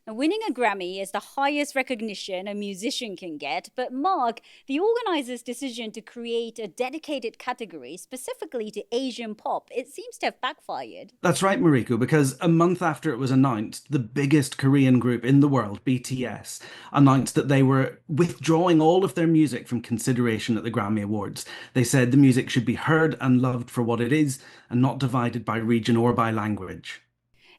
Now, winning a Grammy is the highest recognition a musician can get, but Mark, the organizers' decision to create a dedicated category specifically to Asian pop, it seems to have backfired. That's right, Mariko, because a month after it was announced, the biggest Korean group in the world, BTS, announced that they were withdrawing all of their music from consideration at the Grammy Awards. They said the music should be heard and loved for what it is and not divided by region or by language.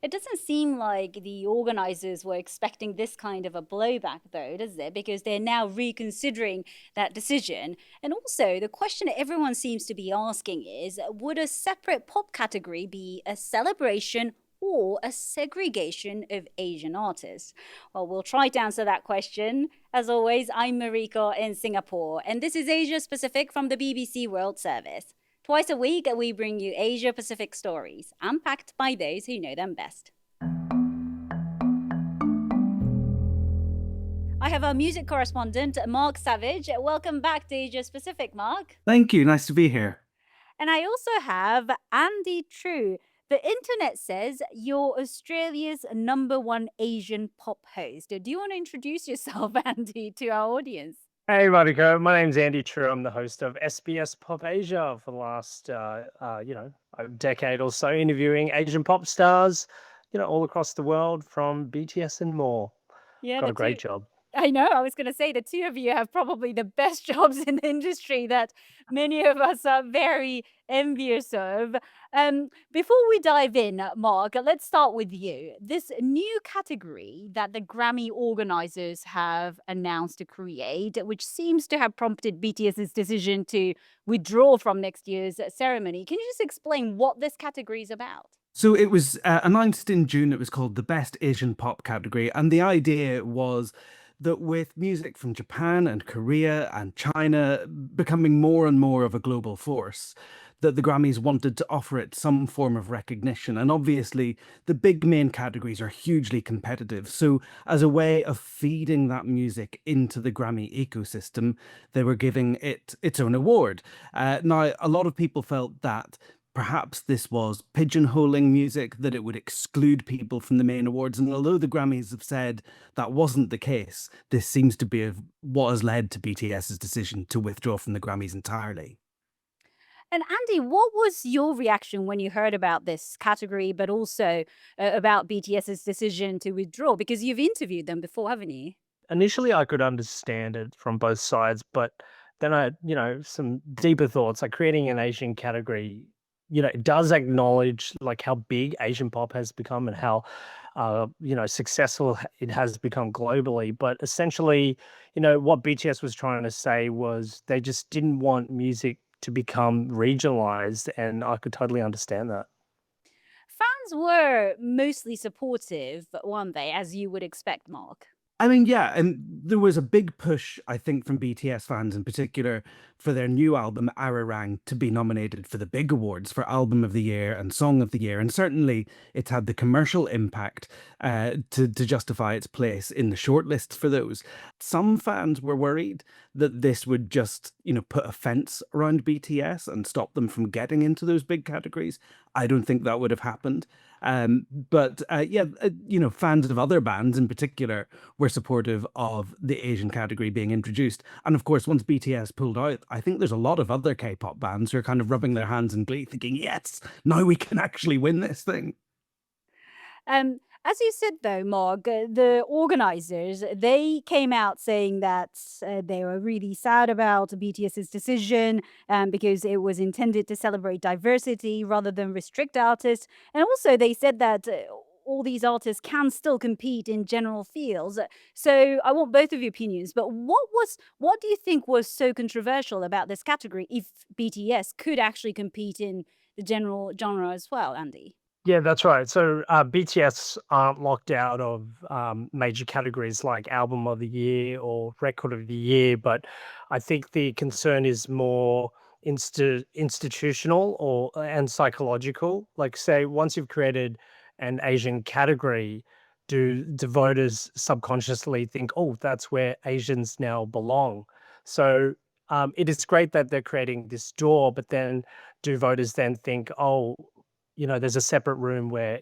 It doesn't seem like the organizers were expecting this kind of a blowback, though, does it? Because they're now reconsidering that decision. And also, the question that everyone seems to be asking is, would a separate pop category be a celebration or a segregation of Asian artists? Well, we'll try to answer that question. As always, I'm Mariko in Singapore, and this is Asia Pacific from the BBC World Service. Twice a week, we bring you Asia Pacific stories, unpacked by those who know them best. I have our music correspondent, Mark Savage. Welcome back to Asia Pacific, Mark. Thank you. Nice to be here. And I also have Andy True. The internet says you're Australia's number one Asian pop host. Do you want to introduce yourself, Andy, to our audience? Hey, Mariko. My name's Andy True. I'm the host of SBS Pop Asia for the last, a decade or so, interviewing Asian pop stars, all across the world from BTS and more. Yeah, Got the a great two. job. I know. I was going to say the two of you have probably the best jobs in the industry that many of us are very envious of. Before we dive in, Mark, let's start with you. This new category that the Grammy organizers have announced to create, which seems to have prompted BTS's decision to withdraw from next year's ceremony. Can you just explain what this category is about? So it was announced in June. It was called the Best Asian Pop category. And the idea was that with music from Japan and Korea and China becoming more and more of a global force, that the Grammys wanted to offer it some form of recognition. And obviously, the big main categories are hugely competitive. So, as a way of feeding that music into the Grammy ecosystem, they were giving it its own award. Now, a lot of people felt that perhaps this was pigeonholing music, that it would exclude people from the main awards. And although the Grammys have said that wasn't the case, this seems to be what has led to BTS's decision to withdraw from the Grammys entirely. And Andy, what was your reaction when you heard about this category, but also about BTS's decision to withdraw? Because you've interviewed them before, haven't you? Initially, I could understand it from both sides, but then some deeper thoughts, like creating an Asian category, it does acknowledge like how big Asian pop has become and how, successful it has become globally. But essentially, what BTS was trying to say was they just didn't want music to become regionalized, and I could totally understand that. Fans were mostly supportive, weren't they, as you would expect, Mark? I mean, yeah, and there was a big push, I think, from BTS fans in particular for their new album, Ararang, to be nominated for the big awards for Album of the Year and Song of the Year. And certainly it's had the commercial impact to justify its place in the shortlists for those. Some fans were worried that this would just, put a fence around BTS and stop them from getting into those big categories. I don't think that would have happened. But fans of other bands in particular were supportive of the Asian category being introduced. And of course, once BTS pulled out, I think there's a lot of other K-pop bands who are kind of rubbing their hands in glee, thinking, yes, now we can actually win this thing. As you said, though, Mark, the organizers, they came out saying that they were really sad about BTS's decision because it was intended to celebrate diversity rather than restrict artists. And also, they said that all these artists can still compete in general fields. So I want both of your opinions. But what do you think was so controversial about this category if BTS could actually compete in the general genre as well, Andy? Yeah, that's right. So BTS aren't locked out of major categories like Album of the Year or Record of the Year, but I think the concern is more institutional or and psychological. Like, say, once you've created an Asian category, do voters subconsciously think, oh, that's where Asians now belong? So it is great that they're creating this door, but then do voters then think, oh, there's a separate room where,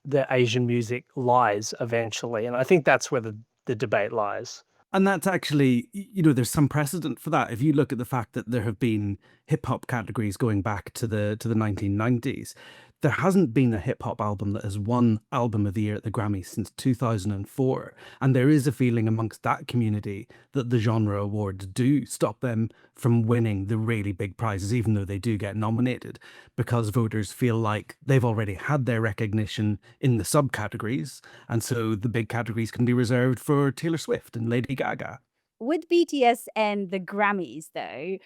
the Asian music lies eventually. And I think that's where the debate lies. And that's actually, there's some precedent for that. If you look at the fact that there have been hip hop categories going back to the 1990s, there hasn't been a hip hop album that has won Album of the Year at the Grammys since 2004. And there is a feeling amongst that community that the genre awards do stop them from winning the really big prizes, even though they do get nominated, because voters feel like they've already had their recognition in the subcategories. And so the big categories can be reserved for Taylor Swift and Lady Gaga. With BTS and the Grammys, though,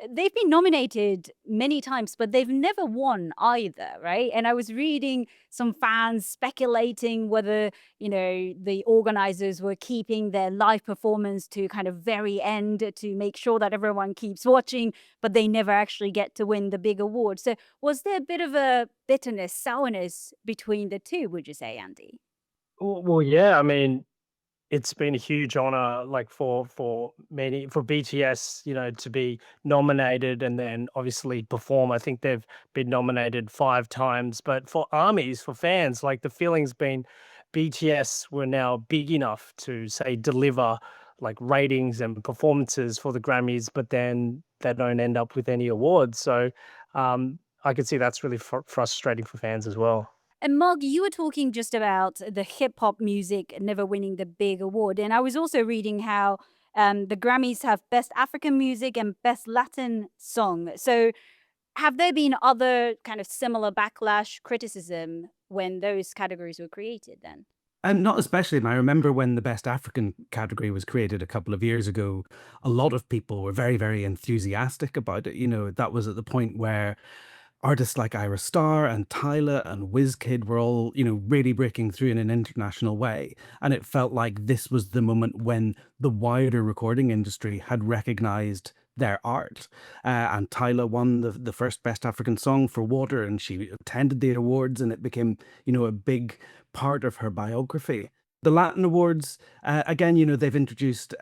they've been nominated many times, but they've never won either, right? And I was reading some fans speculating whether, the organizers were keeping their live performance to kind of very end to make sure that everyone keeps watching, but they never actually get to win the big award. So was there a bit of a bitterness, sourness between the two, would you say, Andy? Well, yeah, I mean, it's been a huge honor, like for BTS, to be nominated and then obviously perform. I think they've been nominated 5 times, but for armies, for fans, like the feeling's been BTS were now big enough to say deliver like ratings and performances for the Grammys, but then they don't end up with any awards. So I could see that's really frustrating for fans as well. And Mark, you were talking just about the hip hop music never winning the big award. And I was also reading how the Grammys have Best African Music and Best Latin Song. So have there been other kind of similar backlash, criticism when those categories were created then? Not especially. And I remember when the Best African category was created a couple of years ago, a lot of people were very, very enthusiastic about it. That was at the point where artists like Ira Star and Tyla and Wizkid were all, really breaking through in an international way. And it felt like this was the moment when the wider recording industry had recognized their art. And Tyla won the first Best African Song for Water, and she attended the awards, and it became, a big part of her biography. The Latin Awards, again, they've introduced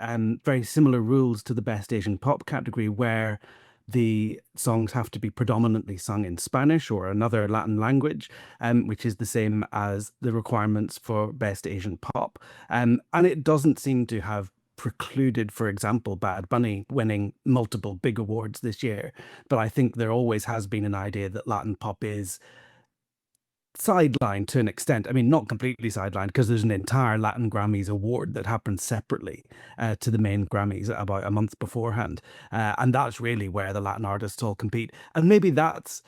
very similar rules to the Best Asian Pop category, where the songs have to be predominantly sung in Spanish or another Latin language, which is the same as the requirements for Best Asian Pop. And it doesn't seem to have precluded, for example, Bad Bunny winning multiple big awards this year. But I think there always has been an idea that Latin pop is sidelined to an extent. I mean, not completely sidelined, because there's an entire Latin Grammys award that happens separately to the main Grammys about a month beforehand. And that's really where the Latin artists all compete. And maybe that's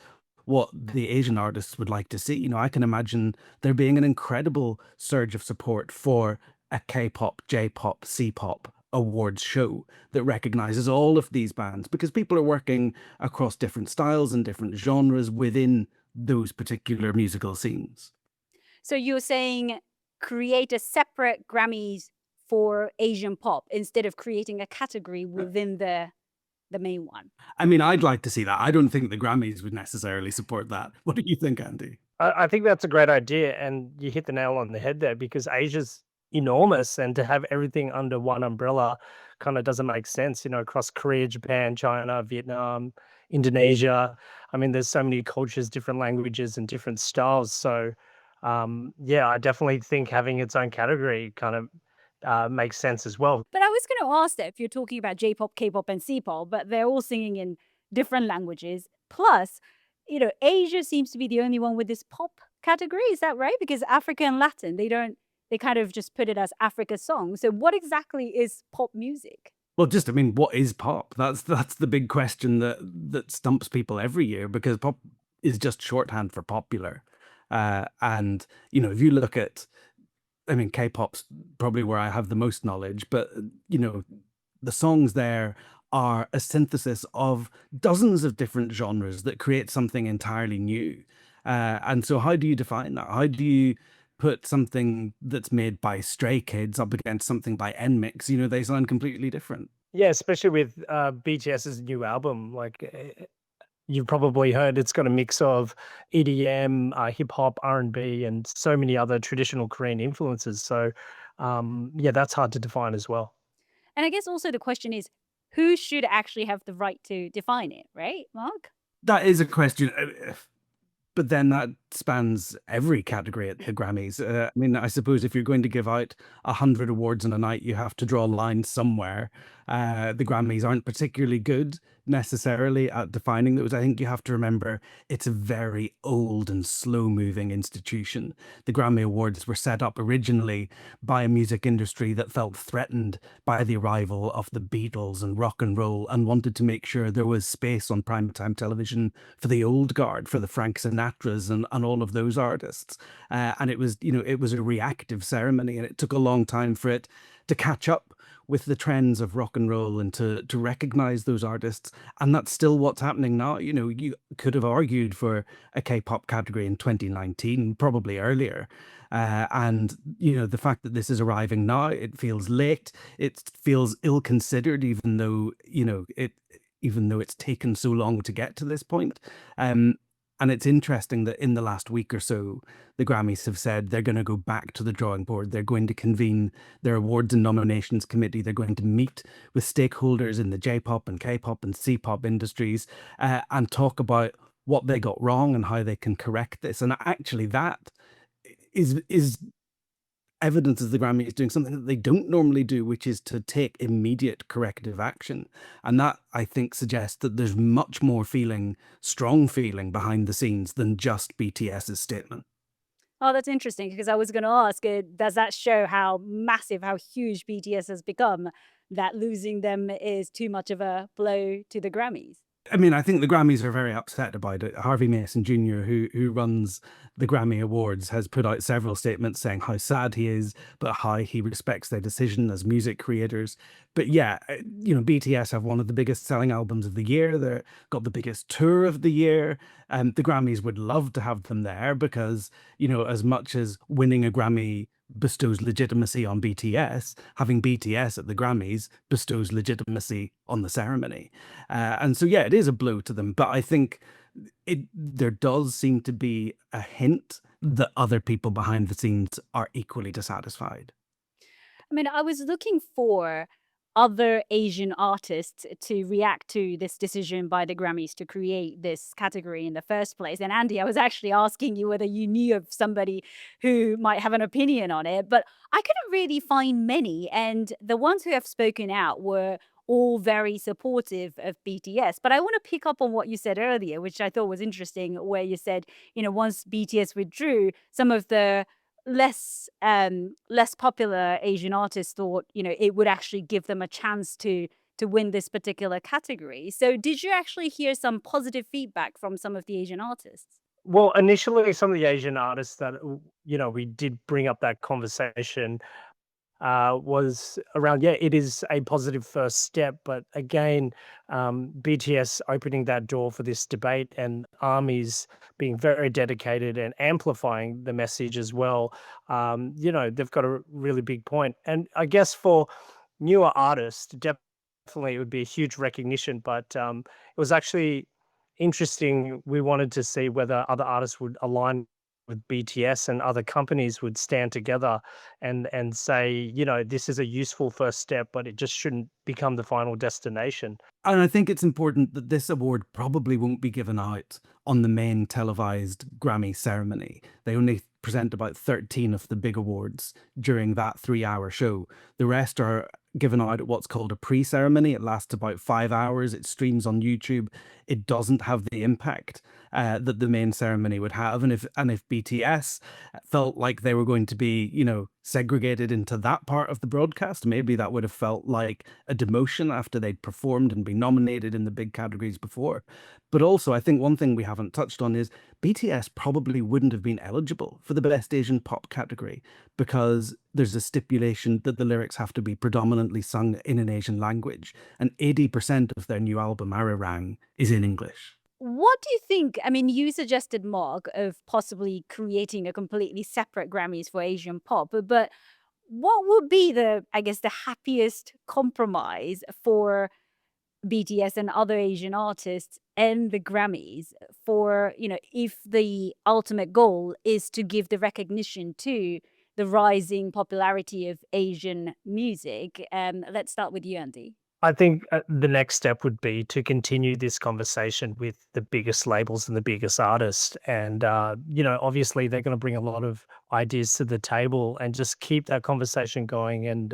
what the Asian artists would like to see. I can imagine there being an incredible surge of support for a K-pop, J-pop, C-pop awards show that recognizes all of these bands, because people are working across different styles and different genres within those particular musical scenes. So you're saying create a separate Grammys for Asian pop instead of creating a category within the main one? I mean, I'd like to see that. I don't think the Grammys would necessarily support that. What do you think, Andy? I think that's a great idea, and you hit the nail on the head there, because Asia's enormous, and to have everything under one umbrella kind of doesn't make sense, across Korea, Japan, China, Vietnam, Indonesia. I mean, there's so many cultures, different languages, and different styles. So, yeah, I definitely think having its own category kind of makes sense as well. But I was going to ask that if you're talking about J-pop, K-pop, and C-pop, but they're all singing in different languages. Plus, Asia seems to be the only one with this pop category. Is that right? Because Africa and Latin, they kind of just put it as Africa song. So what exactly is pop music? Well, what is pop? That's the big question that stumps people every year, because pop is just shorthand for popular. And, if you look at, K-pop's probably where I have the most knowledge, but, the songs there are a synthesis of dozens of different genres that create something entirely new. And so how do you define that? How do you put something that's made by Stray Kids up against something by NMIX? They sound completely different. Yeah, especially with BTS's new album. Like, you've probably heard, it's got a mix of EDM, hip hop, R&B, and so many other traditional Korean influences. So, yeah, that's hard to define as well. And I guess also the question is, who should actually have the right to define it, right, Mark? That is a question. but then that spans every category at the Grammys. I mean, I suppose if you're going to give out 100 awards in a night, you have to draw a line somewhere. The Grammys aren't particularly good necessarily at defining those. I think you have to remember it's a very old and slow moving institution. The Grammy Awards were set up originally by a music industry that felt threatened by the arrival of the Beatles and rock and roll and wanted to make sure there was space on primetime television for the old guard, for the Frank Sinatras and all of those artists. And it was, it was a reactive ceremony, and it took a long time for it to catch up with the trends of rock and roll and to recognize those artists. And that's still what's happening now. You could have argued for a K-pop category in 2019, probably earlier. And the fact that this is arriving now, it feels late. It feels ill-considered, even though it's taken so long to get to this point. And it's interesting that in the last week or so, the Grammys have said they're going to go back to the drawing board. They're going to convene their awards and nominations committee. They're going to meet with stakeholders in the J-pop and K-pop and C-pop industries and talk about what they got wrong and how they can correct this. And actually that is evidence of the Grammys doing something that they don't normally do, which is to take immediate corrective action. And that, I think, suggests that there's much more strong feeling behind the scenes than just BTS's statement. Oh, that's interesting, because I was going to ask, does that show how massive, how huge BTS has become, that losing them is too much of a blow to the Grammys? I mean, I think the Grammys are very upset about it. Harvey Mason Jr., who runs the Grammy Awards, has put out several statements saying how sad he is, but how he respects their decision as music creators. But yeah, BTS have one of the biggest selling albums of the year. They've got the biggest tour of the year. And the Grammys would love to have them there because, as much as winning a Grammy bestows legitimacy on BTS, having BTS at the Grammys bestows legitimacy on the ceremony. And so, yeah, it is a blow to them. But I think there does seem to be a hint that other people behind the scenes are equally dissatisfied. I mean, I was looking for other Asian artists to react to this decision by the Grammys to create this category in the first place. And Andy, I was actually asking you whether you knew of somebody who might have an opinion on it, but I couldn't really find many. And the ones who have spoken out were all very supportive of BTS. But I want to pick up on what you said earlier, which I thought was interesting, where you said, once BTS withdrew, some of the less popular Asian artists thought, it would actually give them a chance to win this particular category. So did you actually hear some positive feedback from some of the Asian artists? Well, initially, some of the Asian artists that we did bring up that conversation was around, yeah, it is a positive first step, but again, BTS opening that door for this debate and ARMYs being very dedicated and amplifying the message as well. They've got a really big point, and I guess for newer artists, definitely it would be a huge recognition. But it was actually interesting. We wanted to see whether other artists would align with BTS and other companies would stand together and say, this is a useful first step, but it just shouldn't become the final destination. And I think it's important that this award probably won't be given out on the main televised Grammy ceremony. They only present about 13 of the big awards during that 3-hour show. The rest are given out at what's called a pre-ceremony. It lasts about 5 hours. It streams on YouTube. It doesn't have the impact that the main ceremony would have. And if BTS felt like they were going to be, segregated into that part of the broadcast, maybe that would have felt like a demotion after they'd performed and been nominated in the big categories before. But also, I think one thing we haven't touched on is BTS probably wouldn't have been eligible for the Best Asian Pop category because there's a stipulation that the lyrics have to be predominantly sung in an Asian language, and 80% of their new album, Arirang, is in English. What do you think? I mean, you suggested, Mark, of possibly creating a completely separate Grammys for Asian pop, but what would be the happiest compromise for BTS and other Asian artists and the Grammys for, if the ultimate goal is to give the recognition to the rising popularity of Asian music? Let's start with you, Andy. I think the next step would be to continue this conversation with the biggest labels and the biggest artists. And, obviously they're going to bring a lot of ideas to the table and just keep that conversation going and,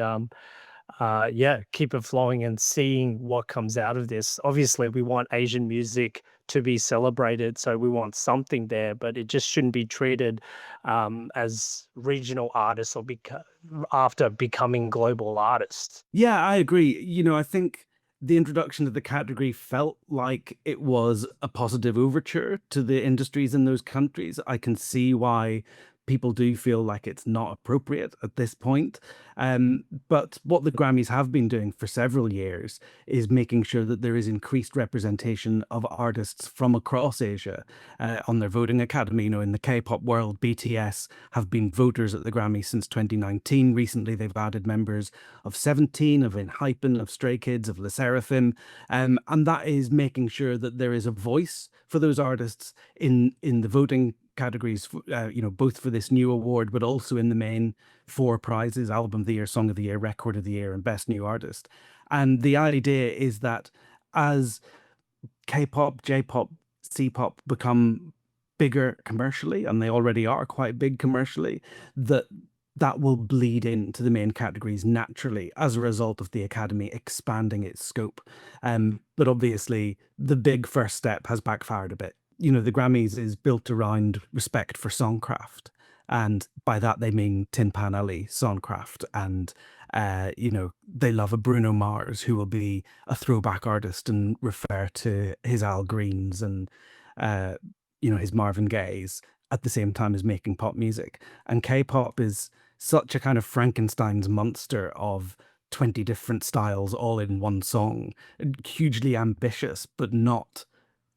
keep it flowing and seeing what comes out of this. Obviously, we want Asian music to be celebrated, so we want something there, but it just shouldn't be treated as regional artists or after becoming global artists. Yeah, I agree. I think the introduction of the category felt like it was a positive overture to the industries in those countries. I can see why people do feel like it's not appropriate at this point. But what the Grammys have been doing for several years is making sure that there is increased representation of artists from across Asia on their voting academy. In the K-pop world, BTS have been voters at the Grammys since 2019. Recently, they've added members of 17, of ENHYPEN, of Stray Kids, of LE SSERAFIM, and that is making sure that there is a voice for those artists in the voting categories, both for this new award, but also in the main four prizes: Album of the Year, Song of the Year, Record of the Year, and Best New Artist. And the idea is that as K-pop, J-pop, C-pop become bigger commercially, and they already are quite big commercially, that will bleed into the main categories naturally as a result of the Academy expanding its scope. But obviously, the big first step has backfired a bit. The Grammys is built around respect for songcraft. And by that, they mean Tin Pan Alley, Songcraft. And, they love a Bruno Mars who will be a throwback artist and refer to his Al Greens and, his Marvin Gayes at the same time as making pop music. And K-pop is such a kind of Frankenstein's monster of 20 different styles all in one song. Hugely ambitious, but not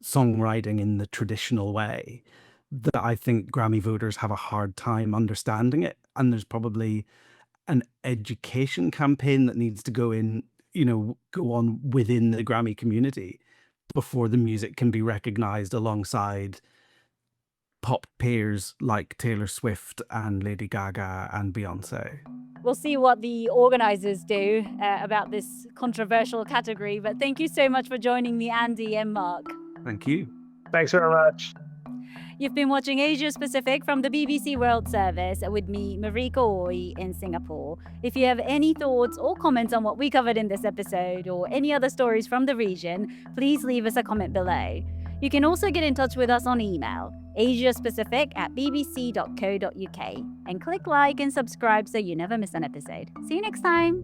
songwriting in the traditional way, that I think Grammy voters have a hard time understanding it. And there's probably an education campaign that needs to go on within the Grammy community before the music can be recognized alongside pop peers like Taylor Swift and Lady Gaga and Beyonce. We'll see what the organizers do about this controversial category. But thank you so much for joining me, Andy and Mark. Thank you. Thanks very much. You've been watching Asia Pacific from the BBC World Service with me, Marika Oi, in Singapore. If you have any thoughts or comments on what we covered in this episode or any other stories from the region, please leave us a comment below. You can also get in touch with us on email, asiapacific@bbc.co.uk, and click like and subscribe so you never miss an episode. See you next time.